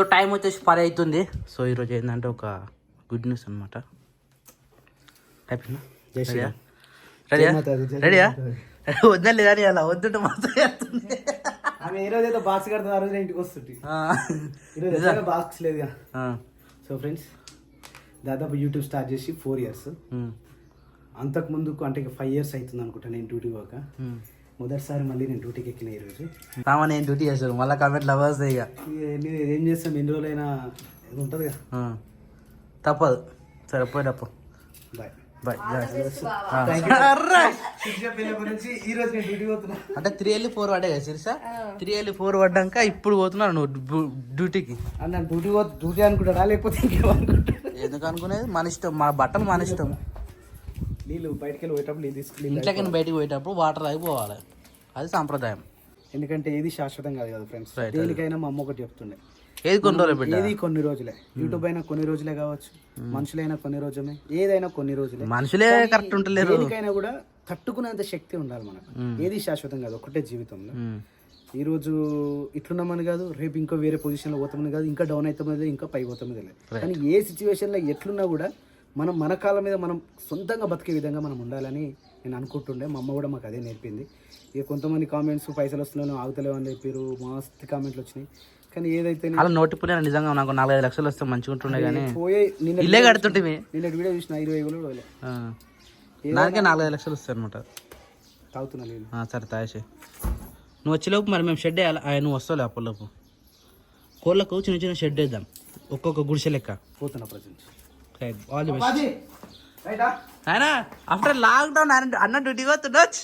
So time వచ్చేసి 10 అవుతుంది. So ఈరోజు ఏంటంటే ఒక గుడ్ న్యూస్ అనమాట. రెడీయా? వద్దండి కానీ అలా వద్దుంటే మాత్రం చేస్తుంది. ఆమె ఏ రోజు అయితే బాక్స్ కడుతుంది ఆ రోజు ఇంటికి వస్తుంది. ఈరోజు బాక్స్ లేదు. సో ఫ్రెండ్స్, దాదాపు యూట్యూబ్ స్టార్ట్ చేసి 4 years. అంతకు ముందుకు అంటే 5 years అవుతుంది అనుకుంటా నేను డ్యూటీ పోక. మొదటిసారి మళ్ళీ నేను డ్యూటీకి ఎక్కిన ఈరోజు. నేను డ్యూటీ చేస్తాను మళ్ళీ కామెంట్లు అవ్వదు. ఇక ఏం చేస్తాం, ఎన్ని రోజులైనా ఇది ఉంటుంది కదా, తప్పదు. సరే పోయేటప్పు బాయ్ బాయ్. ఈ రోజు నేను డ్యూటీ పోతున్నా. అంటే 3 వెళ్ళి 4 పడ్డా కదా సిరిసా? 3 వెళ్ళి 4 పడ్డాక ఇప్పుడు పోతున్నాను నువ్వు డ్యూటీకి. నేను డ్యూటీ అనుకుంటాడా లేకపోతే ఇంకేమనుకుంటా? ఎందుకు అనుకునేది మన ఇష్టం, మన బట్టలు మన ఇష్టం. నీళ్ళు బయటకు వెళ్ళి పోయేటప్పుడు నీళ్ళు తీసుకుని ఇంట్లోకి బయటకు పోయేటప్పుడు వాటర్ తాగిపోవాలి, అది సాంప్రదాయం. ఎందుకంటే ఏది శాశ్వతం కాదు కదా ఫ్రెండ్స్. దేనికైనా మా అమ్మ ఒకటి చెప్తుండే, ఏది కొన్ని రోజులే బిడ్డ, ఏది కొన్ని రోజులే. యూట్యూబ్ అయినా కొన్ని రోజులే కావచ్చు, మనుషులైనా కొన్ని రోజులే, ఏదైనా కొన్ని రోజులే. మనుషులే కరెక్ట్ ఉంటలేరు. దేనికైనా కూడా తట్టుకునేంత శక్తి ఉండాలి మనకు. ఏది శాశ్వతం కాదు, ఒకటే జీవితంలో. ఈ రోజు ఇట్లున్నామని కాదు, రేపు ఇంకో వేరే పొజిషన్లో పోతామని కాదు, ఇంకా డౌన్ అవుతామని, ఇంకా పై పోతామని లేదు. కానీ ఏ సిచ్యువేషన్లో ఎట్లున్నా కూడా మనం మన కాళ్ళ మీద మనం సొంతంగా బతికే విధంగా మనం ఉండాలని నేను అనుకుంటుండే. మా అమ్మ కూడా మాకు అదే నేర్పింది. ఇక కొంతమంది కామెంట్స్ పైసలు వస్తున్నాను ఆగుతలేవు అని చెప్పారు, మస్తు కామెంట్లు వచ్చినాయి. కానీ ఏదైతే అలా నోటిపోయినా నిజంగా నాకు 4-5 లక్షలు వస్తే మంచిగా ఉంటుండే. కానీ పోయే ఇల్లే కడుతుంటే నిన్న వీడియో చూసిన 20,000 రోజులే దానికే 4-5 లక్షలు వస్తాయి అనమాట. తాగుతున్నా నేను. సరే తాగేసి నువ్వు వచ్చేలోపు మరి మేము షెడ్ వేయాలి. నువ్వు వస్తావు అప్పటిలోపు కోళ్ళకు చిన్న చిన్న షెడ్ వేద్దాం, ఒక్కొక్క గుడిసె లెక్క. పోతున్నా ప్రజెంట్. All the best. అయినా ఆఫ్టర్ లాక్డౌన్ అన్న డ్యూటీ పోతుండొచ్చు.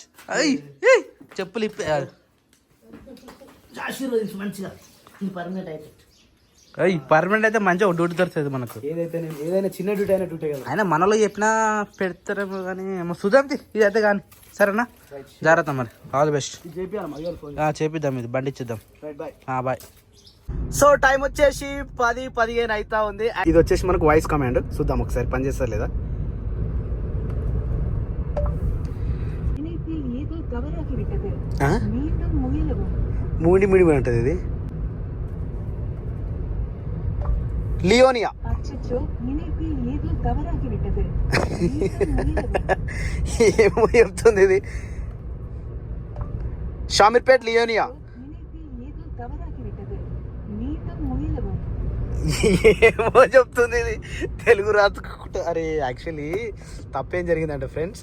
చెప్పులు ఇప్పి మంచిగా పర్మనెంట్ అయితే మంచిగా డ్యూటీ దొరుకుతుంది మనకు. ఏదైనా చిన్న డ్యూటీ అయినా డ్యూటీ కదా. అయినా మనలో చెప్పినా పెడతారేమో కానీ చూద్దాం. ఇది అయితే కానీ సరేనా, జాగ్రత్త మరి. All the best. చేపిద్దాం, ఇది బండి ఇచ్చిద్దాం. బాయ్. సో టైం వచ్చేసి 10:15 అవుతా ఉంది. ఇది వచ్చేసి మనకు వాయిస్ కమాండ్. చూద్దాం ఒకసారి పని చేస్తారు లేదా. మూడి మిడి ఉంటుంది ఇది. లియోనియా ఏమో చెప్తుంది ఇది. షామీర్పేట్ లియోనియా ఏమో చెప్తుంది ఇది. తెలుగు రాసుకుంటా. అరే యాక్చువల్లీ తప్పేం జరిగిందంటే ఫ్రెండ్స్,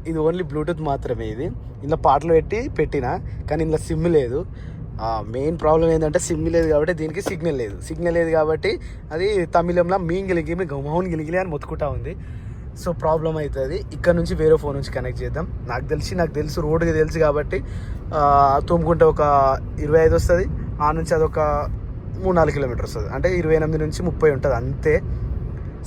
ఇది ఓన్లీ బ్లూటూత్ మాత్రమే. ఇది ఇందులో పాటలు పెట్టినా కానీ ఇందులో సిమ్ లేదు. మెయిన్ ప్రాబ్లం ఏంటంటే సిమ్ లేదు కాబట్టి దీనికి సిగ్నల్ లేదు కాబట్టి అది తమిళంలో మీన్ గిలిగి మౌన్ గిలిగిలి అని మొత్తుకుంటా ఉంది. సో ప్రాబ్లం అవుతుంది. ఇక్కడ నుంచి వేరే ఫోన్ నుంచి కనెక్ట్ చేద్దాం. నాకు తెలుసు రోడ్డుకి తెలుసు కాబట్టి తుమ్ముకుంటే ఒక 25 వస్తుంది, ఆ నుంచి అదొక 3-4 కిలోమీటర్ వస్తుంది. అంటే 28 నుంచి 30 ఉంటుంది అంతే.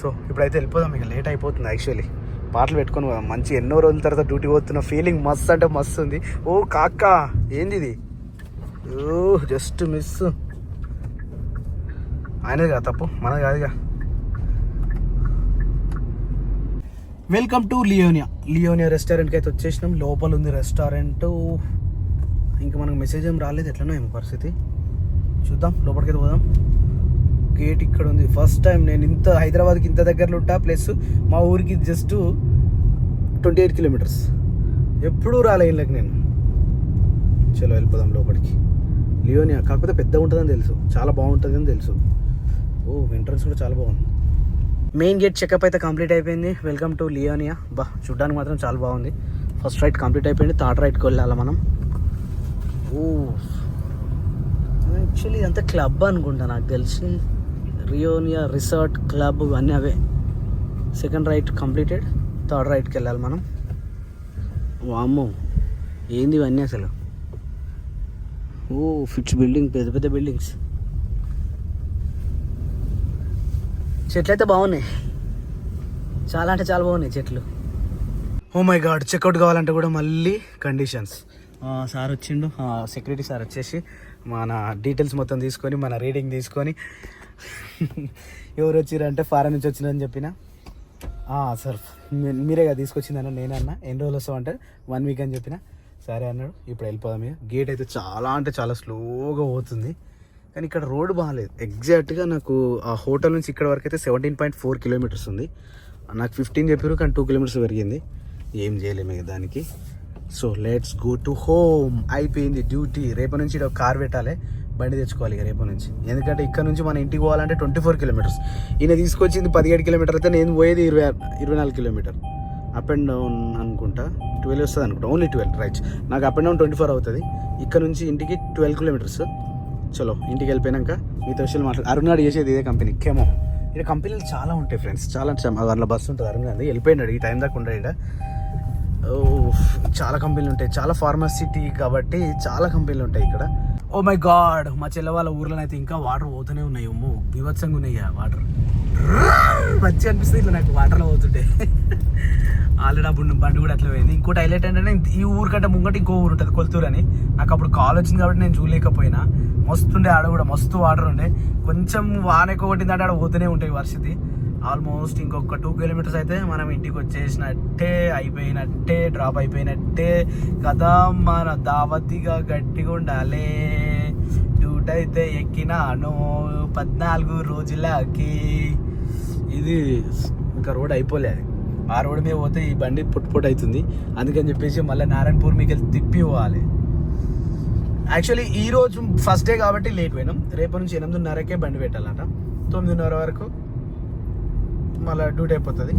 సో ఇప్పుడైతే వెళ్ళిపోదాం, ఇక లేట్ అయిపోతుంది. యాక్చువల్లీ పాటలు పెట్టుకొని పోదాం. మంచి ఎన్నో రోజుల తర్వాత డ్యూటీ పోతున్న ఫీలింగ్ మస్తు అంటే మస్తు ఉంది. ఓ కాక్క ఏంది ఇది, ఓ జస్ట్ మిస్. ఆయనది కదా తప్పు, మనది కాదుగా. వెల్కమ్ టు లియోనియా రెస్టారెంట్కి అయితే వచ్చేసినాం. లోపల ఉంది రెస్టారెంట్. ఇంకా మనకు మెసేజ్ ఏం రాలేదు, ఎట్లనో ఏమో పరిస్థితి. చూద్దాం, లోపలికైతే పోదాం. గేట్ ఇక్కడ ఉంది. ఫస్ట్ టైం నేను హైదరాబాద్కి ఇంత దగ్గరలో ఉంటా, ప్లస్ మా ఊరికి జస్ట్ 28 కిలోమీటర్స్. ఎప్పుడూ రాలే ఇళ్ళకి నేను. చలో వెళ్ళిపోదాం లోపలికి. లియోనియా కాకపోతే పెద్దగా ఉంటుందని తెలుసు, చాలా బాగుంటుంది అని తెలుసు. ఓ ఎంట్రన్స్ కూడా చాలా బాగుంది. మెయిన్ గేట్ చెకప్ అయితే కంప్లీట్ అయిపోయింది. Welcome to Leonia. చూడ్డానికి మాత్రం చాలా బాగుంది. ఫస్ట్ రైట్ కంప్లీట్ అయిపోయింది, థర్డ్ రైట్కి వెళ్ళాలి మనం. ఓ యాక్చువల్లీ ఇదంతా క్లబ్ అనుకుంటా నాకు తెలిసి. లియోనియా రిసార్ట్ క్లబ్ ఇవన్నీ అవే. సెకండ్ రైట్ కంప్లీటెడ్, థర్డ్ రైట్కి వెళ్ళాలి మనం. వామ్మో ఏంది ఇవన్నీ అసలు. ఓ ఫిట్స్ బిల్డింగ్, పెద్ద పెద్ద బిల్డింగ్స్. చెట్లు అయితే బాగున్నాయి, చాలా అంటే చాలా బాగున్నాయి చెట్లు. ఓ మై గాడ్, చెక్అవుట్ కావాలంటే కూడా మళ్ళీ కండిషన్స్. సార్ వచ్చిండు, సెక్యూరిటీ సార్ వచ్చేసి మన డీటెయిల్స్ మొత్తం తీసుకొని మన రీడింగ్ తీసుకొని ఎవరు వచ్చిరంటే ఫారెన్ నుంచి వచ్చిందని చెప్పిన. సార్ మీరేగా తీసుకొచ్చిందన్న. నేనన్నా ఎన్ని రోజులు వస్తావు అంటే 1 వీక్ అని చెప్పిన. సరే అన్నాడు. ఇప్పుడు వెళ్ళిపోదాం. గేట్ అయితే చాలా అంటే చాలా స్లోగా పోతుంది. కానీ ఇక్కడ రోడ్ బాగాలేదు. ఎగ్జాక్ట్గా నాకు ఆ హోటల్ నుంచి ఇక్కడ వరకు అయితే 17.4 కిలోమీటర్స్ ఉంది. నాకు 15 చెప్పారు కానీ 2 కిలోమీటర్స్ పెరిగింది. ఏం చేయలేము ఇక దానికి. So let's go to home. అయిపోయింది డ్యూటీ. రేపటి నుంచి ఇక్కడ కార్ పెట్టాలి, బండి తెచ్చుకోవాలి ఇక రేపటి నుంచి. ఎందుకంటే ఇక్కడ నుంచి మన ఇంటికి పోవాలంటే 24 కిలోమీటర్స్. ఈయన తీసుకొచ్చింది 17 కిలోమీటర్ అయితే నేను పోయేది 24 కిలోమీటర్. అప్ అండ్ డౌన్ అనుకుంటా 12 వస్తుంది అనుకుంటా. Only 12 right. నాకు అప్ అండ్ డౌన్ 24 అవుతుంది. ఇక్కడ నుంచి ఇంటికి 12 కిలోమీటర్స్. చలో ఇంటికి వెళ్ళిపోయాక మీతో విషయాలు మాట్లాడు. అరుణాడు చేసేది ఇదే కంపెనీ కేమో. ఇక్కడ కంపెనీలు చాలా ఉంటాయి ఫ్రెండ్స్, చాలా. అందులో బస్సు ఉంటుంది. అరుణాడు వెళ్ళిపోయినాడు, ఈ టైం దాకా ఉండడు ఇక్కడ. చాలా కంపెనీలు ఉంటాయి, చాలా ఫార్మసిటీ కాబట్టి చాలా కంపెనీలు ఉంటాయి ఇక్కడ. ఓ మై గాడ్, మా చెల్లె వాళ్ళ ఊర్లో అయితే ఇంకా వాటర్ పోతూనే ఉన్నాయి. అమ్మో బీభత్సంగా ఉన్నాయి వాటర్. మంచిగా అనిపిస్తుంది ఇట్లా నాకు వాటర్లో పోతుంటే. ఆల్రెడీ అప్పుడు బండి కూడా అట్లా పోయింది. ఇంకోటి హైలైట్ ఏంటంటే ఈ ఊరు కంటే ముంగట ఇంకో ఊరు ఉంటుంది కొల్తూరు అని. నాకు అప్పుడు కాల్ వచ్చింది కాబట్టి నేను చూడలేకపోయినా. మస్తుండే ఆడ కూడా, మస్తు వాటర్ ఉండే. కొంచెం వాన ఎక్కువ కొట్టిందంటే ఆడ పోతూనే ఉంటాయి పరిస్థితి. ఆల్మోస్ట్ ఇంకొక 2 కిలోమీటర్స్ అయితే మనం ఇంటికి వచ్చేసినట్టే, అయిపోయినట్టే, డ్రాప్ అయిపోయినట్టే కదా. మన దావతిగా గట్టిగా ఉండాలి. డ్యూట్ అయితే ఎక్కినాను 14 రోజులకి. ఇది ఇంకా రోడ్ అయిపోలేదు. ఆ రోడ్ మీద పోతే ఈ బండి పొట్టు అవుతుంది. అందుకని చెప్పేసి మళ్ళీ నారాయణపూర్ మీకు వెళ్ళి తిప్పి పోవాలి. యాక్చువల్లీ ఈ రోజు ఫస్ట్ డే కాబట్టి లేట్ పోయినాం. రేపు నుంచి 8:30కే బండి పెట్టాలంట. 9:30 వరకు మళ్ళీ డ్యూటీ అయిపోతుంది.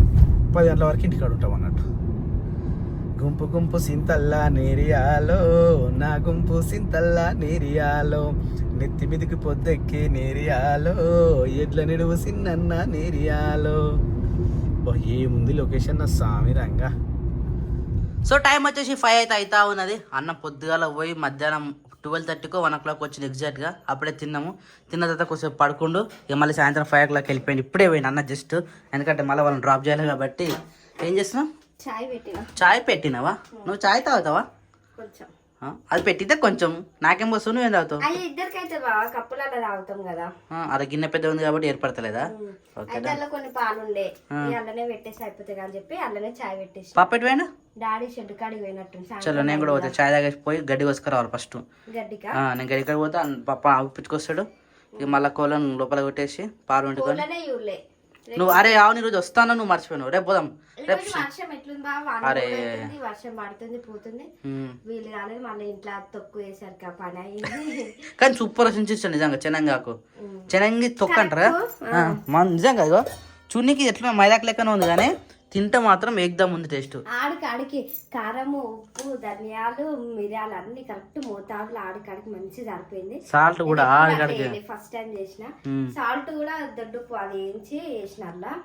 10 గంటల వరకు ఇంటికాడ ఉంటాం అన్నట్టు. గుంపు గుంపు సింతల్లా నేరియాలో, నా గుంపు సింతల్లా నేరియాలో, నెత్తి మీదికి పొద్దెక్కి నేరియాలో, ఎడ్ల నిడువు సిన్నన్న నేరియాలో. ఏముంది లొకేషన్ నా స్వామి రంగా. సో టైం వచ్చేసి 5 అయితే అవుతా ఉన్నది. అన్న పొద్దుగాల పోయి మధ్యాహ్నం 12:30కో 1 o'clock వచ్చింది ఎగ్జాక్ట్గా. అప్పుడే తిన్నాము. తిన్న తర్వాత కొంచెం పడుకుండు. ఇక మళ్ళీ సాయంత్రం 5 o'clock వెళ్ళిపోయింది. ఇప్పుడే పోయింది అన్న జస్ట్, ఎందుకంటే మళ్ళీ వాళ్ళని డ్రాప్ చేయాలి కాబట్టి. ఏం చేస్తున్నావు? చాయ్ పెట్టినావా? నువ్వు చాయ్ తాగుతావా? కొంచెం అది పెట్టితే కొంచెం. నాకేం వస్తుంది, నువ్వేం తాగుతావు? ఇద్దరికైతే బాగా కప్పులలో తాగుతాం కదా. అది గిన్నె పెద్ద ఉంది కాబట్టి ఏర్పడతలేదా? కొన్ని పాలు ఉండే అల్లనే పెట్టేసి అయిపోతాయి అని చెప్పి అల్లనే చాయ్ పెట్టేసి. పాపెట్ పోయినా డాడీ షెడ్ కాడికి పోయినట్టు. చలో నేను కూడా పోతా. చాయ్ తాగేసి పోయి గడ్డి కోసుకురావాలి ఫస్ట్. గడ్డికా? నేను గడ్డికి పోతా. పప్ప ఆపిచ్చుకొస్తాడు. ఇక మళ్ళీ కోళ్ళను లోపల కొట్టేసి పాలు వండుకొని. నువ్వు అరే అవును ఈరోజు వస్తాను, నువ్వు మర్చిపోయావు. రేపు పోదాం. రేపు వర్షం ఎట్లుంది బాగా? అరే వర్షం పడుతుంది పోతుంది. వీళ్ళు రాలేదు, మళ్ళీ ఇంట్లో తొక్కు వేసారు పని అయింది. కానీ సూపర్ వచ్చింది నిజంగా. చెనంగాకు చెనంగి తొక్కు అంటారా? నిజంగా ఇగో చూనికి ఎట్లా మైదాకు లెక్కనే ఉంది, కానీ తింటే మాత్రం ఏకదం ఉంది టేస్ట్. ఆడికి కారము, ఉప్పు, ధనియాలు, మిరియాలు అన్ని కరెక్ట్ మోతాదులు ఆడికాడికి మంచిగా సరిపోయింది. సాల్ట్ కూడా ఆడికాడికి ఫస్ట్ టైం చేసిన. సాల్ట్ కూడా దొడ్డుప్పు అది వేయించి వేసిన అలా,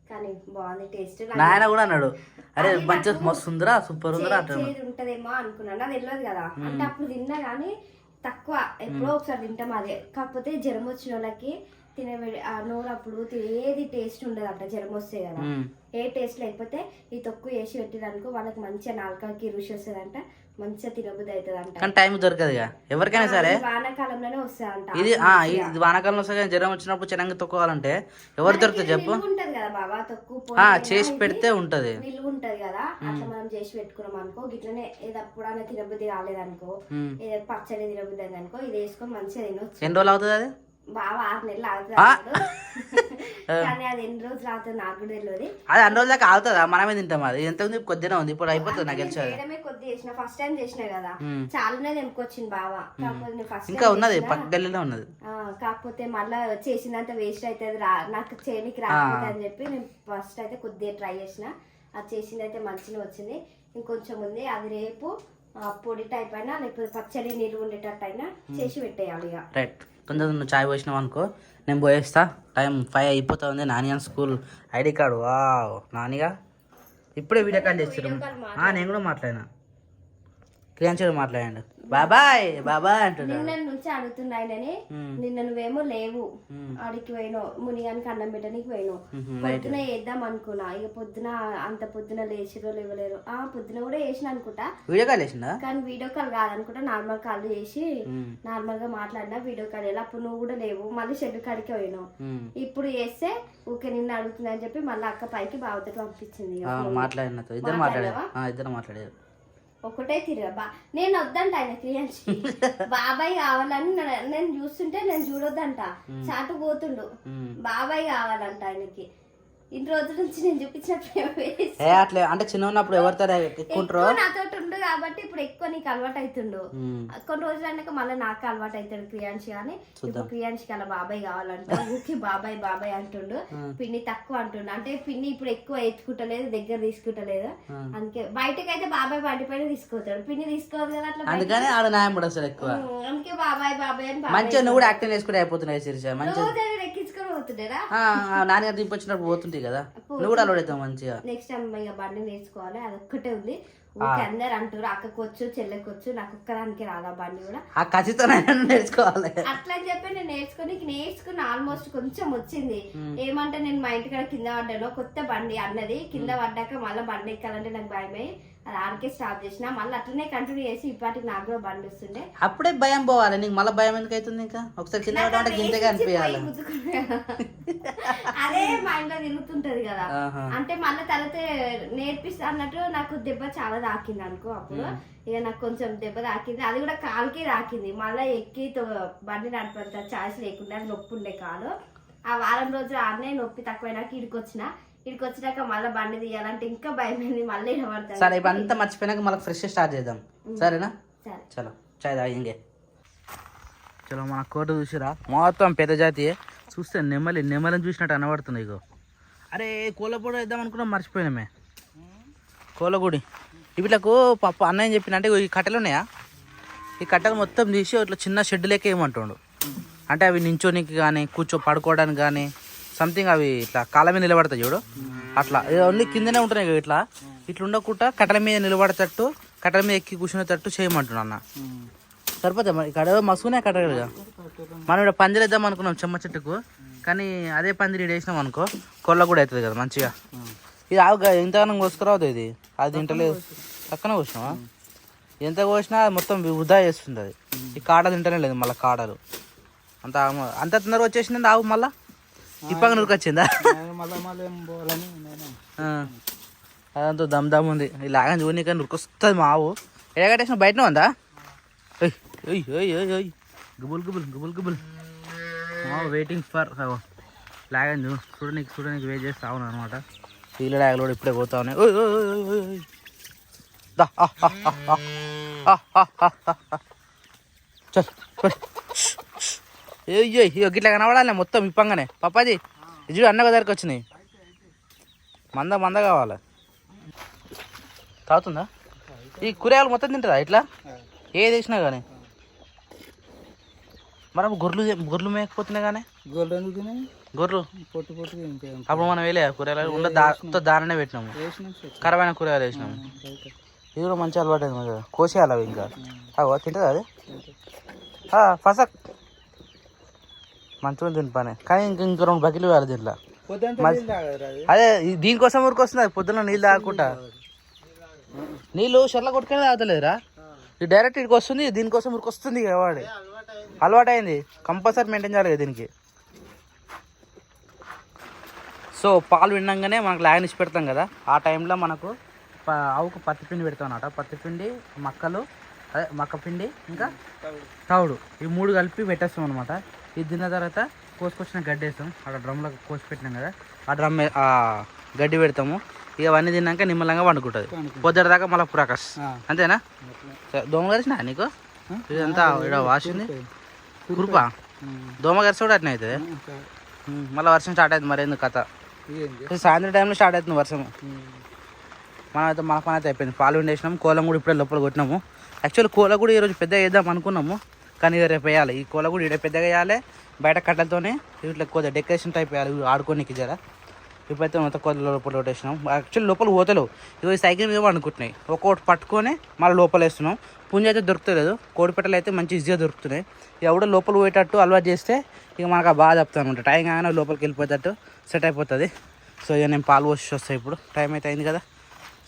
కానీ బాగుంది టేస్ట్. నాయన కూడా అన్నాడు అరే మంచిగా మస్తు ఉందిరా, సూపర్ ఉందిరా ఉంటదేమో అనుకున్నాను. అది తెలియదు కదా. అంటే అప్పుడు తిన్నా కానీ తక్కువ, ఎప్పుడో ఒకసారి తింటాం అదే. కాకపోతే జ్వరం వచ్చిన వాళ్ళకి తినే నోరప్పుడు ఏది టేస్ట్ ఉండదు అంట. జ్వరం వస్తే కదా, ఏ టేస్ట్ లేకపోతే ఈ తొక్కు వేసి పెట్టిరనుకో వాళ్ళకి మంచిగా నాలుకకి రుచి వస్తుంది అంట, మంచిగా తినబుద్ధి అవుతుంది అంట. కానీ టైం దొరకదు ఎవరికైనా సరే. వానాకాలంలోనే వస్తుంది అంట ఇది. ఇది వానాకాలంలో వస్తుంది. జ్వరం వచ్చినప్పుడు చెనంగా తొక్కాలంటే ఎవరు దొరుకుతుంది చెప్పు? ఉంటది కదా బాబా తొక్కు చేసి పెడితే ఉంటది, నిల్వ ఉంటది కదా. అట్లా మనం చేసి పెట్టుకున్నాం అనుకో, గిట్లనే ఏదో అప్పుడన్నా తినబుద్ధి కాలేదనుకో, ఏదో పచ్చడి తినబుద్ధి అయింది అనుకో, ఇది వేసుకొని మంచిగా తినొచ్చు. ఎన్ని రోజులు అవుతుంది అది? బాగా 6 నెలలు అవుతుంది. కానీ అది ఎన్ని రోజులు అవుతుంది నాకు కూడా తెలియదు. అది అన్ని రోజుల దాకా అవుతుందా? మనమే తింటాం. అది ఎంత ఉంది? కొద్దిగా ఉంది. ఇప్పుడు అయిపోతుంది నాకు తెలిసి. కొద్ది చేసిన ఫస్ట్ టైం చేసిన కదా, చాలానే తెంపుకొచ్చింది బాగా. కాకపోతే ఫస్ట్ ఇంకా ఉన్నది పక్క గల్లీలో ఉన్నది. కాకపోతే మళ్ళా చేసిందంత వేస్ట్ అవుతుంది, నాకు చేయనికి రాకపోతే అని చెప్పి నేను ఫస్ట్ అయితే కొద్దిగా ట్రై చేసిన. అది చేసింది అయితే మంచిగా వచ్చింది. ఇంకొంచెం ఉంది, అది రేపు పొడి టైప్ అయినా లేకపోతే పచ్చడి నీళ్ళు ఉండేటట్టు అయినా చేసి పెట్టేయాలి ఇక. రైట్. తొందరగా నువ్వు చాయ్ పోసినావు అనుకో, నేను పోయేస్తా. టైం 5 అయిపోతా ఉంది. నానియన్ స్కూల్ ఐడి కార్డు. వా నానిగా ఇప్పుడే వీడియో కాల్ చేస్తారు. నేను కూడా మాట్లాడినా, క్రియాంశ మాట్లాడండి. బాబాయ్ బాబాయ్ అంటున్నాడు. నిన్న నుంచి అడుగుతున్నా ఆయనని. నిన్న నువ్వేమో లేవు, ఆడికి పోయినావు, మునిగానికి అన్నం పెట్టడానికి పోయినావు. పొద్దున వేద్దాం అనుకున్నా, ఇక పొద్దున అంత పొద్దున లేచిరో లేవలేరు. పొద్దున కూడా వేసిన అనుకుంటా. వీడియో కాల్ చేసిందా? కానీ వీడియో కాల్ కాదనుకుంటా, నార్మల్ కాల్ చేసి నార్మల్ గా మాట్లాడినా. వీడియో కాల్ వెళ్ళి అప్పుడు నువ్వు కూడా లేవు, మళ్ళీ షెడ్ కాడికి పోయినావు. ఇప్పుడు చేస్తే ఊకే నిన్న అడుగుతుంది అని చెప్పి మళ్ళీ అక్క పైకి బావతో పంపించింది. మాట్లాడిన ఇద్దరు మాట్లాడారు. ఒకటే నేను వద్దంట ఆయన క్రియాన్షి బాబాయ్ కావాలని నేను చూస్తుంటే నేను చూడొద్దంట చాటు పోతుండు బాబాయ్ కావాలంట ఆయనకి ఇన్ని రోజుల నుంచి నేను చూపించిన ప్రేమ అట్లే అంటే చిన్న ఉన్నప్పుడు ఎవరితో ఎక్కువ నాతో ఉండు కాబట్టి ఇప్పుడు ఎక్కువ నీకు అలవాటు అవుతుండు కొన్ని రోజులు అన్నాక మళ్ళీ నాకు అలవాటు అవుతాడు క్రియాన్షి కానీ ఇప్పుడు క్రియాన్షికి అలా బాబాయ్ కావాలంట ఊరికి బాబాయ్ బాబాయ్ అంటుండు పిన్ని తక్కువ అంటుండు అంటే పిన్ని ఇప్పుడు ఎక్కువ ఎత్తుకుంటలేదు దగ్గర తీసుకుంటలేదు అందుకే బయటకి అయితే బాబాయ్ బండి పైన తీసుకుపోతాడు పిన్ని తీసుకోదు కదా అట్లా అందుకని ఆడ న్యాయం కూడా అసలు ఎక్కువ అందుకే బాబాయ్ బాబాయ్ అని మంచిగా నువ్వు కూడా యాక్టింగ్ చేసుకుంటే అయిపోతున్నాయి శిరీష మంచిగా ఎక్కించుకొని పోతుండేరా నాన్నగారు దింపొచ్చినప్పుడు పోతుంటే కదా నువ్వు కూడా అలవాటు అవుతావు మంచిగా నెక్స్ట్ టైం ఇక బండి నేర్చుకోవాలి అదొక్కటే ఉంది ఊరికి అందరు అంటారు అక్కకొచ్చు చెల్లెకొచ్చు నాకు ఒక్కదానికి రాదా బండి కూడా ఆ ఖచ్చితంగా నేర్చుకోవాలి అట్లా అని చెప్పి నేను నేర్చుకుని ఆల్మోస్ట్ కొంచెం వచ్చింది ఏమంటే నేను మా ఇంటికాడ కింద పడ్డాను కొత్త బండి అన్నది కింద పడ్డాక మళ్ళీ బండి ఎక్కాలంటే నాకు భయమై అది ఆడికే స్టాప్ చేసిన మళ్ళీ అట్లనే కంటిన్యూ చేసి ఇప్పటికి నాకు కూడా బండి వస్తుండే అప్పుడే భయం పోవాలి నీకు మళ్ళీ భయం ఎందుకు అవుతుంది ఇంకా ఒకసారి కింద పడ్డా గింతగా అనిపించాలి అదే మైండ్ లో తిరుగుతుంటది కదా అంటే మళ్ళీ తర్వాత నేర్పిస్తా అన్నట్టు నాకు దెబ్బ చాలా తాకింది అనుకో అప్పుడు ఇక నాకు కొంచెం దెబ్బ తాకింది అది కూడా కాలుకి తాకింది మళ్ళీ ఎక్కి బండి నడిపేంత ఛాయిస్ లేకుండా నొప్పి ఉండే కాలు ఆ వారం రోజులు ఆడనే నొప్పి తక్కువైనాక ఇక్కడికి వచ్చినాక మళ్ళీ బండి తీయాలంటే ఇంకా భయమైంది మళ్ళీ పడతాను సరే ఇప్పుడు అంతా మర్చిపోయినాక మళ్ళీ ఫ్రెష్ స్టార్ట్ చేద్దాం సరేనా చలో చాయ్ తాగింగే చలో మన కోట చూసిరా మొత్తం పెద్ద జాతి చూస్తే నెమలని చూసినట్టు అనబడుతుంది ఇగో అరే కోలపొడి వేద్దాం అనుకున్నాం మర్చిపోయినామే కోలగూడి వీళ్ళకు పప్పు అన్నయ్య చెప్పిన అంటే ఈ కట్టెలు ఉన్నాయా ఈ కట్టెలు మొత్తం తీసి ఇట్లా చిన్న షెడ్ లెక్క ఏమంటుండు అంటే అవి నించోనికి కానీ పడుకోవడానికి కానీ సంథింగ్ అవి ఇట్లా కాళ్ళ మీద నిలబడతాయి చూడు అట్లా ఓన్లీ కిందనే ఉంటున్నాయి ఇట్లా ఉండకుండా కట్టెల మీద నిలబడేటట్టు కట్టెల మీద ఎక్కి కూర్చునేటట్టు చేయమంటున్నా అన్న సరిపోతాయి మరి ఇక్కడ మసుకునే కట్టగలుగా మనం ఇక్కడ పందిరి వేద్దాం అనుకున్నాం చెమ్మ చెట్టుకు కానీ అదే పందిరి వేసినాం అనుకో కొల్ల కూడా అవుతుంది కదా మంచిగా ఇది ఆవు ఇంతగానం కోసుకురావద్దు ఇది అది తింటలేదు పక్కన కోసినావా ఎంత కోసినా మొత్తం వృధా చేస్తుంది అది ఈ కాడ తింటనే లేదు మళ్ళీ కాడలు అంత తొందరగా వచ్చేసింది ఆవు మళ్ళీ ఇప్పగా నురికొచ్చిందా అదంతా దమ్ ఉంది ఇలాగా చూడనీక నురికొస్తుంది మా ఆవు ఎడగట్టేసిన బయటనే ఉందా గుబుల్ వెయిటింగ్ ఫర్ లాగన్ చూడడానికి వెయిట్ చేస్తా ఉన్నాను అనమాట వీళ్ళ లాగలు కూడా ఇప్పుడే పోతా ఉన్నాయి చల్ గిట్లా కనబడాలి మొత్తం ఇప్పంగానే పప్పాజీ ఇది అన్న దగ్గరికి వచ్చినాయి మంద కావాలి తాగుతుందా ఈ కూరగాయలు మొత్తం తింటుందా ఇట్లా ఏది వేసినా కానీ మరి గొర్రెలు మేకపోతున్నాయి కానీ గొర్రెలు అప్పుడు మనం వేలే కూరగాయలు ఉండ దాననే పెట్టినాము ఖరాబైన కూరగాయలు వేసినాము ఇది కూడా మంచి అలవాటు అయింది కదా కోసేయాలి అవి ఇంకా తింటుందా అది ఫసక్ మంచిగా తిని పని కానీ ఇంక 2 బకెట్లు వేయాలి దీంట్లో అదే దీనికోసం ఊరికొస్తుంది పొద్దున్న నీళ్ళు తాగకుండా నీళ్ళు షర్ల కొట్టుకొని తాగుతలేదురా ఇది డైరెక్ట్ ఇక్కడికి వస్తుంది దీనికోసం ఊరికొస్తుంది వాడు అలవాటు అయింది కంపల్సరీ మెయింటైన్ చేయాలి కదా దీనికి సో పాలు విన్నాగానే మనకు లాగన్ ఇచ్చి పెడతాం కదా ఆ టైంలో మనకు ఆవుకు పత్తిపిండి పెడతాం అన్నమాట పత్తిపిండి మక్కలు అదే మక్కపిండి ఇంకా తవుడు ఈ 3 కలిపి పెట్టేస్తాం అనమాట ఇది తిన్న తర్వాత కోసుకొచ్చిన గడ్డి వేస్తాం అక్కడ డ్రమ్లో కోసి పెట్టినాం కదా ఆ డ్రమ్ గడ్డి పెడతాము ఇక అవన్నీ తిన్నాక నిమ్మలంగా వండుకుంటుంది పొద్దుట దాకా మళ్ళీ పురాకస్ అంతేనా దోమ గరిచినా నీకు ఇదంతా ఇక్కడ వాసింది కురుపా దోమ గరిచి కూడా అట్నే అవుతుంది మళ్ళీ వర్షం స్టార్ట్ అవుతుంది మరి ఎందుకు కథ సాయంత్రం టైంలో స్టార్ట్ అవుతుంది వర్షం మనమైతే మన పని అయితే అయిపోయింది పాలు వండేసినాం కోలం కూడా ఇప్పుడే లోపల కొట్టినాము యాక్చువల్లీ కోల కూడా ఈరోజు పెద్దగా వేద్దాం అనుకున్నాము కానీ ఇక రేపు వేయాలి ఈ కోల కూడా ఇక్కడ పెద్దగా వేయాలి బయట కట్టలతోనే ఇట్లా కొద్దిగా డెకరేషన్ టైప్ వేయాలి ఆడుకోనికి జర ఇప్పుడైతే మొత్తం కొద్ది లోపల కొట్టేసినాం యాక్చువల్లీ లోపల పోతలేవు ఇవి సైకిల్ మీద అనుకుంటున్నాయి ఒక్కొక్కటి పట్టుకొని మళ్ళీ లోపల వేస్తున్నాం పుంజ అయితే దొరుకుతలేదు కోడిపెట్టలు అయితే మంచి ఈజీగా దొరుకుతున్నాయి ఎవడో లోపల పోయేటట్టు అలవాటు చేస్తే ఇక మనకు బాగా చెప్తాను అనమాట టైం కానీ లోపలికి వెళ్ళిపోయేటట్టు సెట్ అయిపోతుంది సో ఇక నేను పాలు పోసి వస్తాయి ఇప్పుడు టైం అయితే అయింది కదా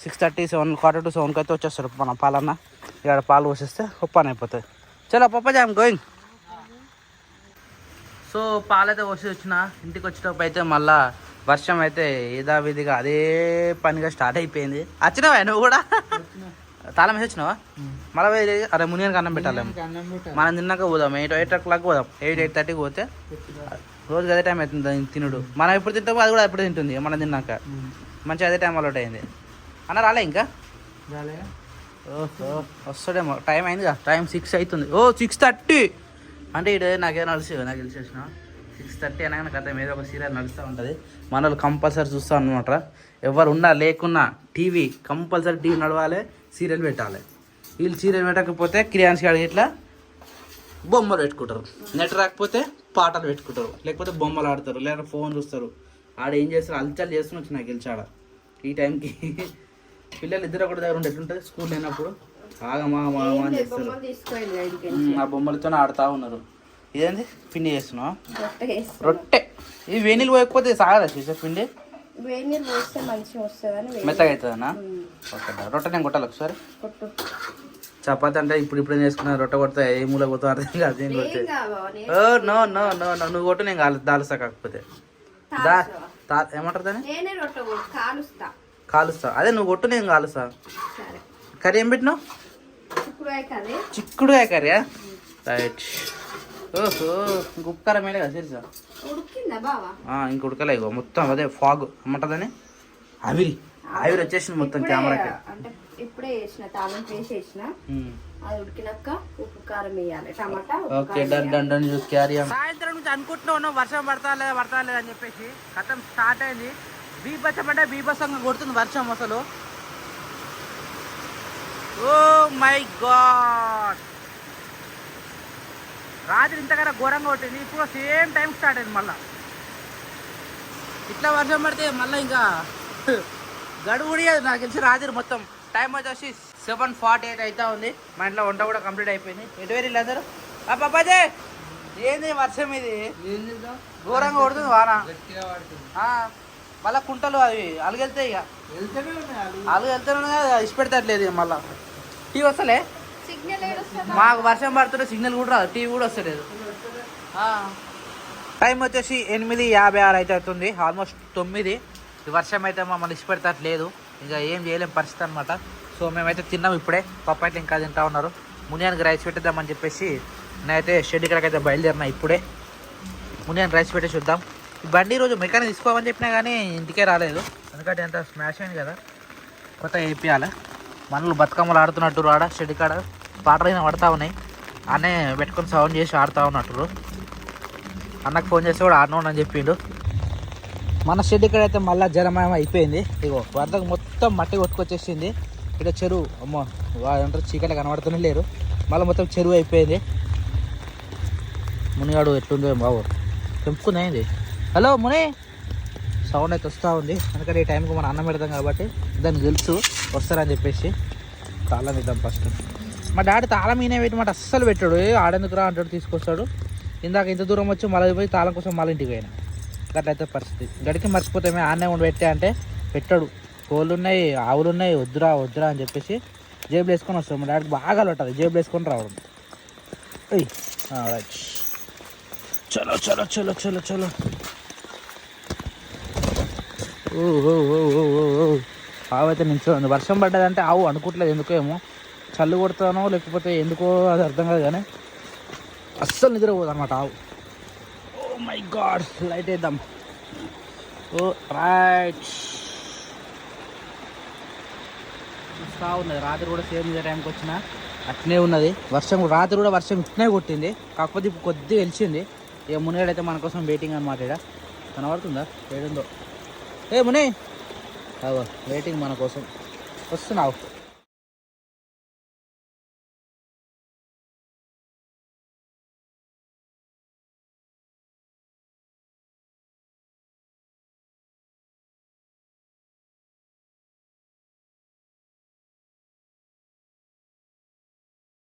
6:30 7 quarter to 7 అయితే వచ్చేస్తారు మన పాలన్న ఇక్కడ పాలు పోసేస్తే పని అయిపోతుంది చలో పప్ప జామ్ గోయింగ్ సో పాలైతే పోసి వచ్చిన ఇంటికి వచ్చేటప్పుడు అయితే మళ్ళా వర్షం అయితే యథావిధిగా అదే పనిగా స్టార్ట్ అయిపోయింది వచ్చినావా నువ్వు కూడా తాళం వేసి వచ్చినావా మళ్ళీ అరే మునియానికి అన్నం పెట్టాలి మనం తిన్నాక పోదాం 8 పోదాం 8:30కి పోతే రోజుకి అదే టైం అవుతుంది తినుడు మనం ఎప్పుడు తింటామో అది కూడా ఎప్పుడు తింటుంది మనం తిన్నాక మంచిగా అదే టైం అలవాటు అయింది అన్న రాలే ఇంకా ఓహో వస్తాడేమో టైం అయిందిగా టైం 6 అవుతుంది 6:30 అంటే ఇడే నాకేం నాకు తెలిసేసిన 6:30 అనగానే కథ మీద ఒక సీరియల్ నడుస్తూ ఉంటుంది మన వాళ్ళు కంపల్సరీ చూస్తూ అనమాట ఎవరు ఉన్నా లేకున్నా టీవీ కంపల్సరీ టీవీ నడవాలి సీరియల్ పెట్టాలి వీళ్ళు సీరియల్ పెట్టకపోతే క్రియాన్స్ కాడికి ఇట్లా బొమ్మలు పెట్టుకుంటారు నెట్ రాకపోతే పాటలు పెట్టుకుంటారు లేకపోతే బొమ్మలు ఆడతారు లేదా ఫోన్ చూస్తారు ఆడ ఏం చేస్తారు అల్చాలు చేస్తున్న వచ్చి నాకు గెలిచాడ ఈ టైంకి పిల్లలు ఇద్దరు ఒకటి దగ్గర ఉంటే ఎట్లుంటుంది స్కూల్ లేనప్పుడు ఆగమా అని చేస్తారు ఆ బొమ్మలతో ఆడుతూ ఉన్నారు ఇదేంది పిండి చేస్తున్నావా రొట్టె ఇది వేణీలు పోయకపోతే సాగదా చేసే పిండి మెత్తగా అవుతుందన్నా ఓకే రొట్టె నేను కొట్టాలి ఒకసారి చపాతి అంటే ఇప్పుడు చేసుకున్నా రొట్టె కొడతా ఏ మూల పోతా అర్థం కాదు నేను కొట్టే నో నో నో నో నువ్వు కొట్టు నేను దాలుస్తా కాకపోతే ఏమంటారు దాన్ని కాలుస్తా అదే నువ్వు కొట్టు నేను కాలుస్తా కర్రీ ఏం పెట్టినావు చిక్కుడుకాయ కర్రీ రైట్ ఓహో ఇంక ఉప్పుకారం వేయలే కదా సరిసా ఇంక ఉడకలే ఇగో మొత్తం అదే ఫాగ్ ఏమంటుందని ఆవిరి వచ్చేసింది మొత్తం కెమెరాకి ఇప్పుడే చేసిన తాళం వేసేసిన అది ఉడికినాక ఉప్పు కారం వేయాలి టమాటా ఓకే డన్ క్యారీ ఆన్ సాయంత్రం నుంచి అనుకుంటున్నాను వర్షం పడతా లేదా అని చెప్పేసి కథం స్టార్ట్ అయింది బీభత్సం అంటే బీభత్సంగా కొడుతుంది వర్షం అసలు ఓ మై గాడ్ రాత్రి ఇంతకన్నా ఘోరంగా కొట్టింది ఇప్పుడు సేమ్ టైం స్టార్ట్ అయింది మళ్ళీ ఇట్లా వర్షం పడితే మళ్ళీ ఇంకా గడువు ఉడియదు నాకు తెలిసి రాత్రి మొత్తం టైం వచ్చేసి 7:48 అవుతా ఉంది మా ఇంట్లో వంట కూడా కంప్లీట్ అయిపోయింది ఎటు వేరు అందరూ పాపాజే ఏంది వర్షం ఇది ఘోరంగా కొడుతుంది వాన మళ్ళీ కుంటలు అవి అలుగెళ్తాయి ఇక వెళ్తేనే కదా ఇష్టపెడతట్లేదు ఇక మళ్ళీ టీవీ వస్తలే మాకు వర్షం పడుతుంటే సిగ్నల్ కూడా రాదు టీవీ కూడా వస్తలేదు టైం వచ్చేసి 8:56 అయితే అవుతుంది ఆల్మోస్ట్ 9 ఈ వర్షం అయితే మమ్మల్ని ఇష్టపెడతట్లేదు ఇంకా ఏం చేయలేం పరిస్థితి అనమాట సో మేమైతే తిన్నాం ఇప్పుడే పప్పు అయితే ఇంకా తింటా ఉన్నారు మునియానికి రైస్ పెట్టేద్దామని చెప్పేసి నేనైతే షెడ్ ఇక్కడికైతే బయలుదేరినా ఇప్పుడే మునియానికి రైస్ పెట్టేసి చూద్దాం ఈ బండి రోజు మెకానిక్ తీసుకోమని చెప్పినా కానీ ఇంటికే రాలేదు ఎందుకంటే ఎంత స్మాష్ అయింది కదా కొత్తగా వేపియాలి మనలు బతుకమ్మలు ఆడుతున్నట్టు ఆడ షెడ్ కాడ పాటలు పడతా ఉన్నాయి అనే పెట్టుకొని సౌండ్ చేసి ఆడుతూ ఉన్నట్టు అన్నకు ఫోన్ చేస్తే కూడా ఆడను అని చెప్పిండు మన షెడ్ ఇక్కడైతే మళ్ళీ జలమయం అయిపోయింది ఇగో వరదకు మొత్తం మట్టి కొట్టుకొచ్చేసింది ఇక్కడ చెరువు అమ్మో వాళ్ళంటారు చీకటి కనబడుతూనే లేరు మళ్ళీ మొత్తం చెరువు అయిపోయింది మునిగాడు ఎట్లుందో బాబు తెంపుకునేది హలో ముని సౌండ్ అయితే వస్తూ ఉంది ఎందుకంటే ఈ టైంకి మనం అన్నం పెడతాం కాబట్టి దాన్ని తెలుసు వస్తారని చెప్పేసి తాళం ఇద్దాం ఫస్ట్ మా డాడీ తాళం ఈయన పెట్టి మాట అస్సలు పెట్టాడు ఆడేందుకు రా అంటాడు తీసుకొస్తాడు ఇందాక ఇంత దూరం వచ్చి మళ్ళీ పోయి తాళం కోసం మళ్ళీ ఇంటికి పోయినా అట్లయితే పరిస్థితి గడికి మర్చిపోతే ఆడనే ఉండి పెట్టే అంటే పెట్టాడు కోళ్ళు ఉన్నాయి ఆవులు ఉన్నాయి వద్దురా అని చెప్పేసి జేబులు వేసుకొని వస్తాడు మా డాడీకి బాగా ఉంటుంది జేబులు వేసుకొని రావడం రైట్ చలో చలో చలో చలో చలో ఆవు అయితే నిల్చోండి వర్షం పడ్డదంటే ఆవు అనుకోవట్లేదు ఎందుకో ఏమో చల్లు కొడతానో లేకపోతే ఎందుకో అది అర్థం కాదు కానీ అస్సలు నిద్రపోదు అనమాట ఆవు ఓ మై గాడ్ లైట్ వేద్దాం ఓ రైట్ చూస్తూ ఉన్నది రాత్రి కూడా సేమ్ ఇదే టైంకి వచ్చిన అట్నే ఉన్నది వర్షం రాత్రి కూడా వర్షం ఇట్నే కొట్టింది కాకపోతే ఇప్పుడు కొద్దిగా వెలిచింది ఇక మునిగాడైతే మన కోసం వెయిటింగ్ అనమాట ఇక్కడ కనబడుతుందా ఏడుందో ఏ ముని అవో వెయిటింగ్ మన కోసం వస్తున్నావు